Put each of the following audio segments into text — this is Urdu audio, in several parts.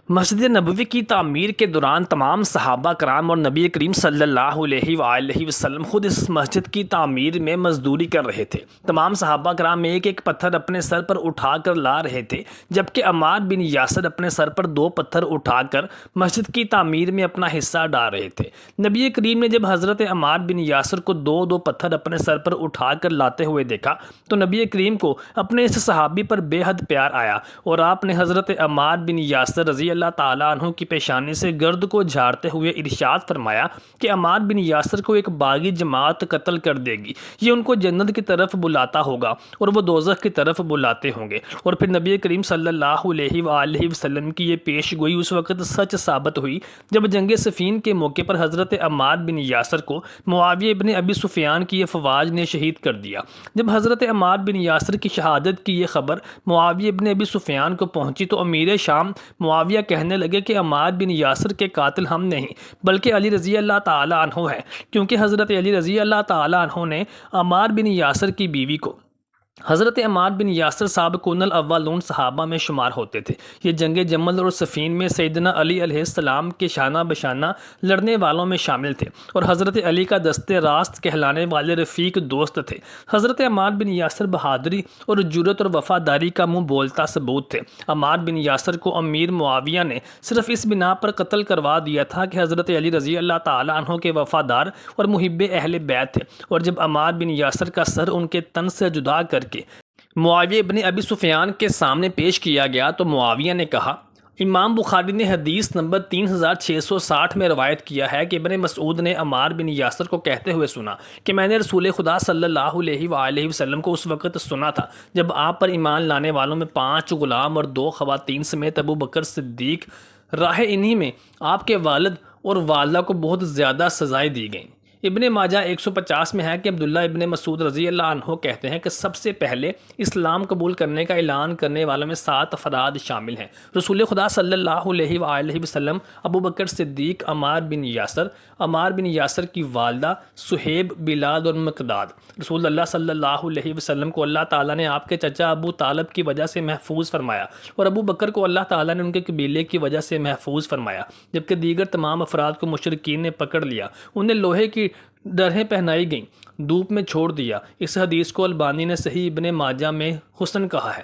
مسجد نبوی کی تعمیر کے دوران تمام صحابہ کرام اور نبی کریم صلی اللہ علیہ وآلہ وسلم خود اس مسجد کی تعمیر میں مزدوری کر رہے تھے۔ تمام صحابہ کرام ایک ایک پتھر اپنے سر پر اٹھا کر لا رہے تھے، جبکہ عمار بن یاسر اپنے سر پر 2 پتھر اٹھا کر مسجد کی تعمیر میں اپنا حصہ ڈال رہے تھے۔ نبی کریم نے جب حضرت عمار بن یاسر کو 2 پتھر اپنے سر پر اٹھا کر لاتے ہوئے دیکھا تو نبی کریم کو اپنے اس صحابی پر بے حد پیار آیا اور آپ نے حضرت عمار بن یاسر رضی اللہ تعالیٰ عنہ کی پیشانی سے گرد کو جھاڑتے ہوئے ارشاد فرمایا کہ عمار بن یاسر کو ایک باغی جماعت قتل کر دے گی، یہ ان کو جنت کی طرف بلاتا ہوگا اور وہ دوزخ کی طرف بلاتے ہوں گے۔ اور پھر نبی کریم صلی اللہ علیہ وآلہ وسلم کی یہ پیش گوئی اس وقت سچ ثابت ہوئی جب جنگ صفین کے موقع پر حضرت عمار بن یاسر کو معاویہ ابن ابی سفیان کی افواج نے شہید کر دیا۔ جب حضرت عمار بن یاسر کی شہادت کی یہ خبر معاویہ ابن ابی سفیان کو پہنچی تو امیر شام معاویہ کہنے لگے کہ عمار بن یاسر کے قاتل ہم نہیں بلکہ علی رضی اللہ تعالیٰ عنہ ہے، کیونکہ حضرت علی رضی اللہ تعالیٰ عنہ نے عمار بن یاسر کی بیوی کو حضرت عمار بن یاسر سابقون الاولون صحابہ میں شمار ہوتے تھے۔ یہ جنگ جمل اور صفین میں سیدنا علی علیہ السلام کے شانہ بشانہ لڑنے والوں میں شامل تھے اور حضرت علی کا دست راست کہلانے والے رفیق دوست تھے۔ حضرت عمار بن یاسر بہادری اور جرأت اور وفاداری کا منہ بولتا ثبوت تھے۔ عمار بن یاسر کو امیر معاویہ نے صرف اس بنا پر قتل کروا دیا تھا کہ حضرت علی رضی اللہ تعالیٰ عنہ کے وفادار اور محب اہل بیت تھے، اور جب عمار بن یاسر کا سر ان کے تن سے جدا کر کے معاویہ ابن ابی سفیان کے سامنے پیش کیا گیا تو معاویہ نے کہا، امام بخاری نے حدیث نمبر 3660 میں روایت کیا ہے کہ ابن مسعود نے عمار بن یاسر کو کہتے ہوئے سنا کہ میں نے رسول خدا صلی اللہ علیہ وآلہ وسلم کو اس وقت سنا تھا جب آپ پر ایمان لانے والوں میں 5 غلام اور 2 خواتین سمیت ابو بکر صدیق راہ انہی میں آپ کے والد اور والدہ کو بہت زیادہ سزائیں دی گئیں۔ ابن ماجہ 150 میں ہے کہ عبداللہ ابن مسعود رضی اللہ عنہ کہتے ہیں کہ سب سے پہلے اسلام قبول کرنے کا اعلان کرنے والوں میں 7 افراد شامل ہیں۔ رسول خدا صلی اللہ علیہ وآلہ وسلم، ابو بکر صدیق، عمار بن یاسر کی والدہ سہیب، بلال اور مقداد۔ رسول اللہ صلی اللہ علیہ وسلم کو اللہ تعالیٰ نے آپ کے چچا ابو طالب کی وجہ سے محفوظ فرمایا اور ابو بکر کو اللہ تعالیٰ نے ان کے قبیلے کی وجہ سے محفوظ فرمایا، جبکہ دیگر تمام افراد کو مشرکین نے پکڑ لیا، انہیں لوہے کی ڈرہیں پہنائی گئیں، دھوپ میں چھوڑ دیا۔ اس حدیث کو البانی نے صحیح ابن ماجہ میں حسن کہا ہے۔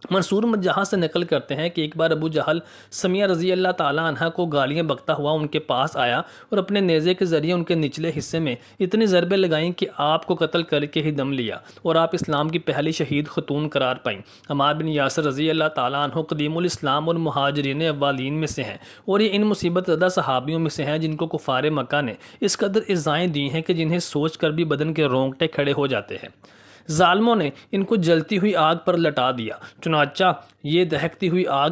منصور جہاں سے نقل کرتے ہیں کہ ایک بار ابو جہل سمیہ رضی اللہ تعالیٰ عنہ کو گالیاں بکتا ہوا ان کے پاس آیا اور اپنے نیزے کے ذریعے ان کے نچلے حصے میں اتنی ضربیں لگائیں کہ آپ کو قتل کر کے ہی دم لیا اور آپ اسلام کی پہلی شہید خاتون قرار پائیں۔ عمار بن یاسر رضی اللہ تعالیٰ عنہ قدیم الاسلام اور مہاجرین اولین میں سے ہیں اور یہ ان مصیبت زدہ صحابیوں میں سے ہیں جن کو کفار مکہ نے اس قدر ایذائیں دی ہیں کہ جنہیں سوچ کر بھی بدن کے رونگٹے کھڑے ہو جاتے ہیں۔ ظالموں نے ان کو جلتی ہوئی آگ پر لٹا دیا، چنانچہ یہ دہکتی ہوئی آگ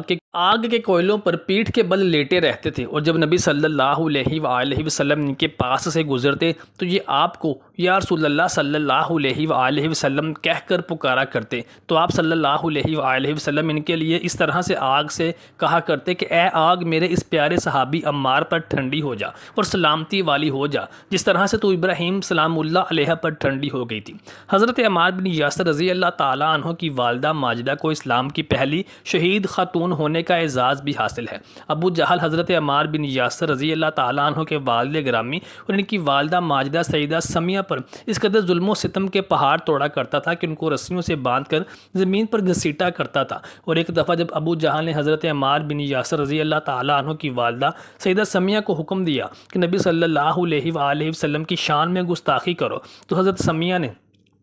کے کوئلوں پر پیٹھ کے بل لیٹے رہتے تھے، اور جب نبی صلی اللہ علیہ وآلہ وسلم ان کے پاس سے گزرتے تو یہ آپ کو یا رسول اللہ صلی اللہ علیہ وآلہ وسلم کہہ کر پکارا کرتے، تو آپ صلی اللہ علیہ وآلہ وسلم ان کے لیے اس طرح سے آگ سے کہا کرتے کہ اے آگ میرے اس پیارے صحابی عمار پر ٹھنڈی ہو جا اور سلامتی والی ہو جا، جس طرح سے تو ابراہیم سلام اللہ علیہ پر ٹھنڈی ہو گئی تھی۔ حضرت عمار بن یاسر رضی اللہ تعالیٰ عنہ کی والدہ ماجدہ کو اسلام کی پہلی شہید خاتون ہونے کا اعزاز بھی حاصل ہے۔ ابو جہل حضرت عمار بن یاسر رضی اللہ تعالیٰ عنہ کے والد گرامی اور ان کی والدہ ماجدہ سیدہ سمیہ پر اس قدر ظلم و ستم کے پہاڑ توڑا کرتا تھا کہ ان کو رسیوں سے باندھ کر زمین پر گھسیٹا کرتا تھا، اور ایک دفعہ جب ابو جہل نے حضرت عمار بن یاسر رضی اللہ تعالیٰ عنہ کی والدہ سیدہ سمیہ کو حکم دیا کہ نبی صلی اللہ علیہ وآلہ وسلم کی شان میں گستاخی کرو، تو حضرت سمیہ نے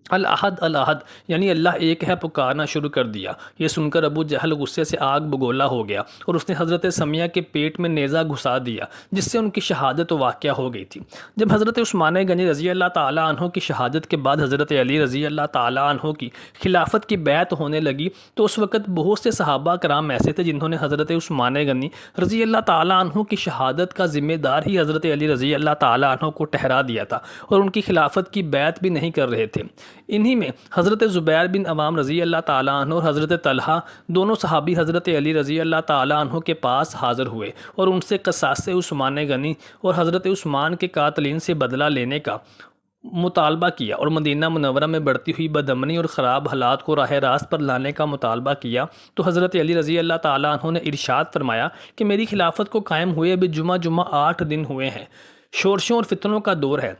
الاحد الاحد یعنی اللہ ایک ہے پکارنا شروع کر دیا۔ یہ سن کر ابو جہل غصے سے آگ بگولا ہو گیا اور اس نے حضرت سمیہ کے پیٹ میں نیزہ گھسا دیا، جس سے ان کی شہادت واقع ہو گئی تھی۔ جب حضرت عثمان غنی رضی اللہ تعالیٰ عنہ کی شہادت کے بعد حضرت علی رضی اللہ تعالیٰ عنہ کی خلافت کی بیعت ہونے لگی تو اس وقت بہت سے صحابہ کرام ایسے تھے جنہوں نے حضرت عثمان غنی رضی اللہ تعالیٰ عنہ کی شہادت کا ذمہ دار ہی حضرت علی رضی اللہ تعالیٰ عنہ کو ٹھہرا دیا تھا اور ان کی خلافت کی بیعت بھی نہیں کر رہے تھے۔ انہی میں حضرت زبیر بن عوام رضی اللہ تعالیٰ عنہ اور حضرت طلحہ دونوں صحابی حضرت علی رضی اللہ تعالیٰ عنہ کے پاس حاضر ہوئے اور ان سے قصاص عثمان غنی اور حضرت عثمان کے قاتلین سے بدلہ لینے کا مطالبہ کیا اور مدینہ منورہ میں بڑھتی ہوئی بدامنی اور خراب حالات کو راہ راست پر لانے کا مطالبہ کیا تو حضرت علی رضی اللہ تعالیٰ عنہ نے ارشاد فرمایا کہ میری خلافت کو قائم ہوئے ابھی جمعہ 8 دن ہوئے ہیں، شورشوں اور فتنوں کا دور ہے،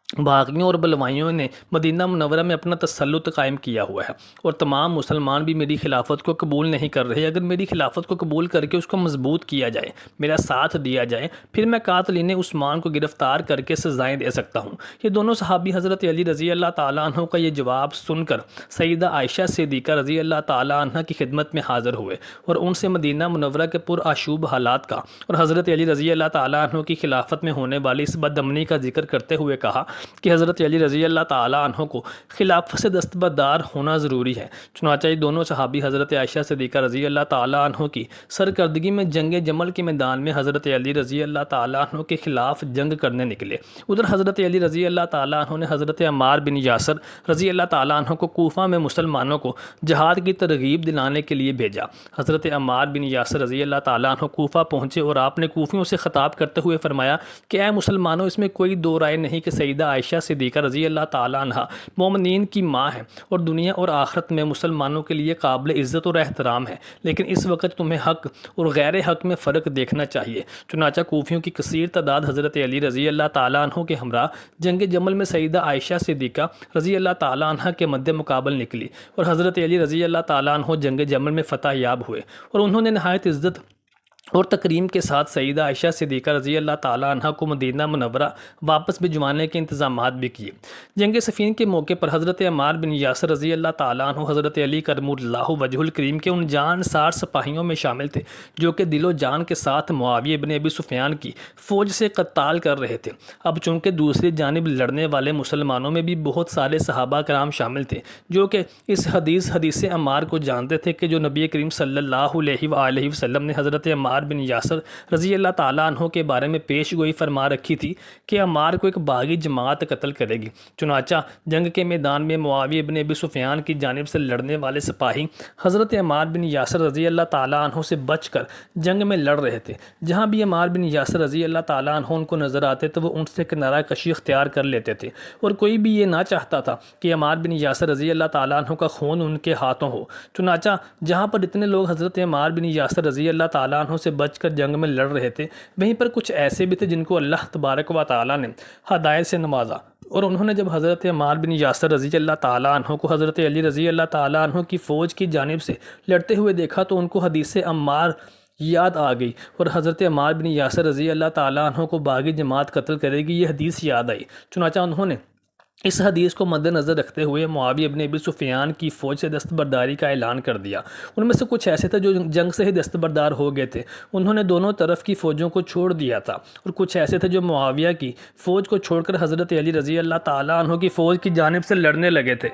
باغیوں اور بلوائیوں نے مدینہ منورہ میں اپنا تسلط قائم کیا ہوا ہے اور تمام مسلمان بھی میری خلافت کو قبول نہیں کر رہے۔ اگر میری خلافت کو قبول کر کے اس کو مضبوط کیا جائے، میرا ساتھ دیا جائے، پھر میں قاتلین عثمان کو گرفتار کر کے سزائیں دے سکتا ہوں۔ یہ دونوں صحابی حضرت علی رضی اللہ تعالیٰ عنہ کا یہ جواب سن کر سیدہ عائشہ صدیقہ رضی اللہ تعالیٰ عنہ کی خدمت میں حاضر ہوئے اور ان سے مدینہ منورہ کے پرآشوب حالات کا اور حضرت علی رضی اللہ تعالیٰ عنہ کی خلافت میں ہونے والی اس بدامنی کا ذکر کرتے ہوئے کہا کہ حضرت علی رضی اللہ تعالیٰ عنہ کو خلافت سے دستبردار ہونا ضروری ہے۔ چنانچہ یہ دونوں صحابی حضرت عائشہ صدیقہ رضی اللہ تعالیٰ عنہ کی سرکردگی میں جنگ جمل کے میدان میں حضرت علی رضی اللہ تعالیٰ عنہ کے خلاف جنگ کرنے نکلے۔ ادھر حضرت علی رضی اللہ تعالیٰ عنہ نے حضرت عمار بن یاسر رضی اللہ تعالیٰ عنہ کو کوفہ میں مسلمانوں کو جہاد کی ترغیب دلانے کے لیے بھیجا۔ حضرت عمار بن یاسر رضی اللہ تعالیٰ عنہ کوفہ پہنچے اور آپ نے کوفیوں سے خطاب کرتے ہوئے فرمایا کہ اے مسلمانوں، اس میں کوئی دو رائے نہیں کہ سیدہ عائشہ صدیقہ رضی اللہ تعالیٰ عنہ مومنین کی ماں ہے اور دنیا اور آخرت میں مسلمانوں کے لیے قابل عزت اور احترام ہے، لیکن اس وقت تمہیں حق اور غیر حق میں فرق دیکھنا چاہیے۔ چنانچہ کوفیوں کی کثیر تعداد حضرت علی رضی اللہ تعالیٰ عنہ کے ہمراہ جنگ جمل میں سیدہ عائشہ صدیقہ رضی اللہ تعالیٰ عنہ کے مد مقابل نکلی اور حضرت علی رضی اللہ تعالیٰ عنہ جنگ جمل میں فتح یاب ہوئے اور انہوں نے نہایت عزت اور تکریم کے ساتھ سیدہ عائشہ صدیقہ رضی اللہ تعالیٰ عنہ کو مدینہ منورہ واپس بھجوانے کے انتظامات بھی کیے۔ جنگ صفین کے موقع پر حضرت عمار بن یاسر رضی اللہ تعالیٰ عنہ حضرت علی کرم اللہ وجہ الکریم کے ان جان سار سپاہیوں میں شامل تھے جو کہ دل و جان کے ساتھ معاویہ ابن ابی سفیان کی فوج سے قتال کر رہے تھے۔ اب چونکہ دوسری جانب لڑنے والے مسلمانوں میں بھی بہت سارے صحابہ کرام شامل تھے جو کہ اس حدیث عمار کو جانتے تھے کہ جو نبی کریم صلی اللہ علیہ وآلہ وسلم نے حضرت عمار بن یاسر رضی اللہ تعالیٰ عنہ کے بارے میں پیش گوئی فرما رکھی تھی کہ عمار کو ایک باغی جماعت قتل کرے گی۔ چنانچہ جنگ کے میدان میں معاویہ ابن ابی سفیان کی جانب سے لڑنے والے سپاہی حضرت عمار بن یاسر رضی اللہ تعالیٰ عنہ سے بچ کر جنگ میں لڑ رہے تھے۔ جہاں بھی عمار بن یاسر رضی اللہ تعالیٰ عنہ ان کو نظر آتے تو وہ ان سے کنارہ کشی اختیار کر لیتے تھے اور کوئی بھی یہ نہ چاہتا تھا کہ عمار بن یاسر رضی اللہ تعالیٰ عنہ کا خون ان کے ہاتھوں ہو۔ چنانچہ جہاں پر اتنے لوگ حضرت عمار بن یاسر رضی اللہ تعالیٰ عنہ سے بچ کر جنگ میں لڑ رہے تھے، وہیں پر کچھ ایسے بھی تھے جن کو اللہ تبارک و تعالیٰ نے ہدایت سے نوازا اور انہوں نے جب حضرت عمار بن یاسر رضی اللہ تعالیٰ عنہ کو حضرت علی رضی اللہ تعالیٰ عنہ کی فوج کی جانب سے لڑتے ہوئے دیکھا تو ان کو حدیث عمار یاد آ گئی اور حضرت عمار بن یاسر رضی اللہ تعالیٰ عنہ کو باغی جماعت قتل کرے گی یہ حدیث یاد آئی۔ چنانچہ انہوں نے اس حدیث کو مد نظر رکھتے ہوئے معاویہ ابن ابی سفیان کی فوج سے دستبرداری کا اعلان کر دیا۔ ان میں سے کچھ ایسے تھے جو جنگ سے ہی دستبردار ہو گئے تھے، انہوں نے دونوں طرف کی فوجوں کو چھوڑ دیا تھا، اور کچھ ایسے تھے جو معاویہ کی فوج کو چھوڑ کر حضرت علی رضی اللہ تعالیٰ عنہ کی فوج کی جانب سے لڑنے لگے تھے۔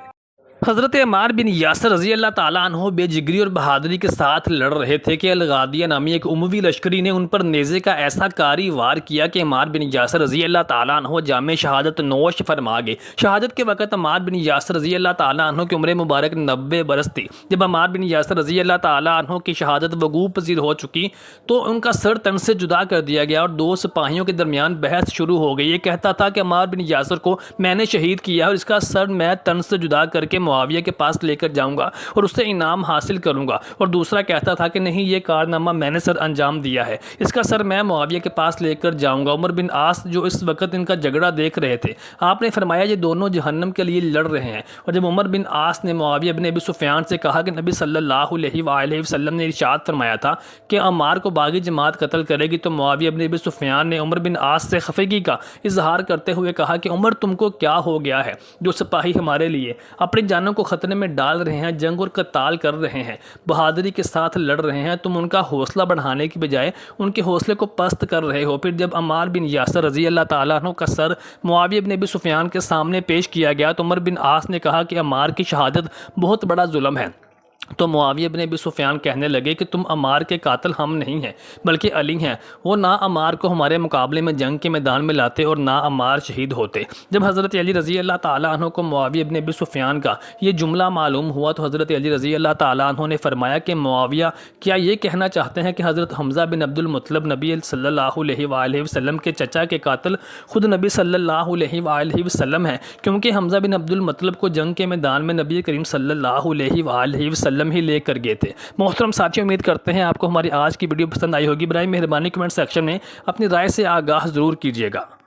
حضرت عمار بن یاسر رضی اللہ تعالیٰ عنہ بے جگری اور بہادری کے ساتھ لڑ رہے تھے کہ الغادیہ نامی ایک اموی لشکری نے ان پر نیزے کا ایسا کاری وار کیا کہ عمار بن یاسر رضی اللہ تعالیٰ عنہ جام شہادت نوش فرما گئے۔ شہادت کے وقت عمار بن یاسر رضی اللہ تعالیٰ عنہ کی عمر مبارک 90 برس تھی۔ جب عمار بن یاسر رضی اللہ تعالیٰ عنہ کی شہادت وقوع پذیر ہو چکی تو ان کا سر تن سے جدا کر دیا گیا اور دو سپاہیوں کے درمیان بحث شروع ہو گئی۔ یہ کہتا تھا کہ عمار بن یاسر کو میں نے شہید کیا اور اس کا سر میں تن سے جدا کر کے معاویہ کے پاس لے کر جاؤں گا اور اس سے انعام حاصل کروں گا، اور دوسرا کہتا تھا کہ نہیں، یہ کارنامہ میں نے سر انجام دیا ہے، اس کا سر میں معاویہ کے پاس لے کر جاؤں گا۔ عمر بن عاص جو اس وقت ان کا جھگڑا دیکھ رہے تھے، آپ نے فرمایا یہ دونوں جہنم کے لیے لڑ رہے ہیں۔ اور جب عمر بن عاص نے معاویہ ابن ابی سفیان سے کہا کہ نبی صلی اللہ علیہ وآلہ وسلم نے ارشاد فرمایا تھا کہ عمار کو باغی جماعت قتل کرے گی، تو معاویہ ابن ابی سفیان نے عمر بن عاص سے خفگی کا اظہار کرتے ہوئے کہا کہ عمر تم کو کیا ہو گیا ہے، جو سپاہی ہمارے لیے اپنی جانوں کو خطرے میں ڈال رہے ہیں، جنگ اور قتال کر رہے ہیں، بہادری کے ساتھ لڑ رہے ہیں، تم ان کا حوصلہ بڑھانے کی بجائے ان کے حوصلے کو پست کر رہے ہو۔ پھر جب عمار بن یاسر رضی اللہ تعالیٰ عنہ کا سر معاویہ ابن ابی سفیان کے سامنے پیش کیا گیا تو عمر بن عاص نے کہا کہ عمار کی شہادت بہت بڑا ظلم ہے، تو معاویہ بن ابی سفیان کہنے لگے کہ تم عمار کے قاتل ہم نہیں ہیں بلکہ علی ہیں، وہ نہ عمار کو ہمارے مقابلے میں جنگ کے میدان میں لاتے اور نہ عمار شہید ہوتے۔ جب حضرت علی رضی اللہ تعالیٰ عنہ کو معاویہ بن ابی سفیان کا یہ جملہ معلوم ہوا تو حضرت علی رضی اللہ تعالیٰ عنہ نے فرمایا کہ معاویہ کیا یہ کہنا چاہتے ہیں کہ حضرت حمزہ بن عبد المطلب نبی صلی اللہ علیہ وآلہ وسلم کے چچا کے قاتل خود نبی صلی اللہ علیہ وآلہ وسلم ہیں، کیونکہ حمزہ بن عبد المطلب کو جنگ کے میدان میں نبی کریم صلی اللہ علیہ وآلہ وسلم ہی لے کر گئے تھے۔ محترم ساتھیوں، امید کرتے ہیں آپ کو ہماری آج کی ویڈیو پسند آئی ہوگی۔ برائے مہربانی کمنٹ سیکشن میں اپنی رائے سے آگاہ ضرور کیجیے گا۔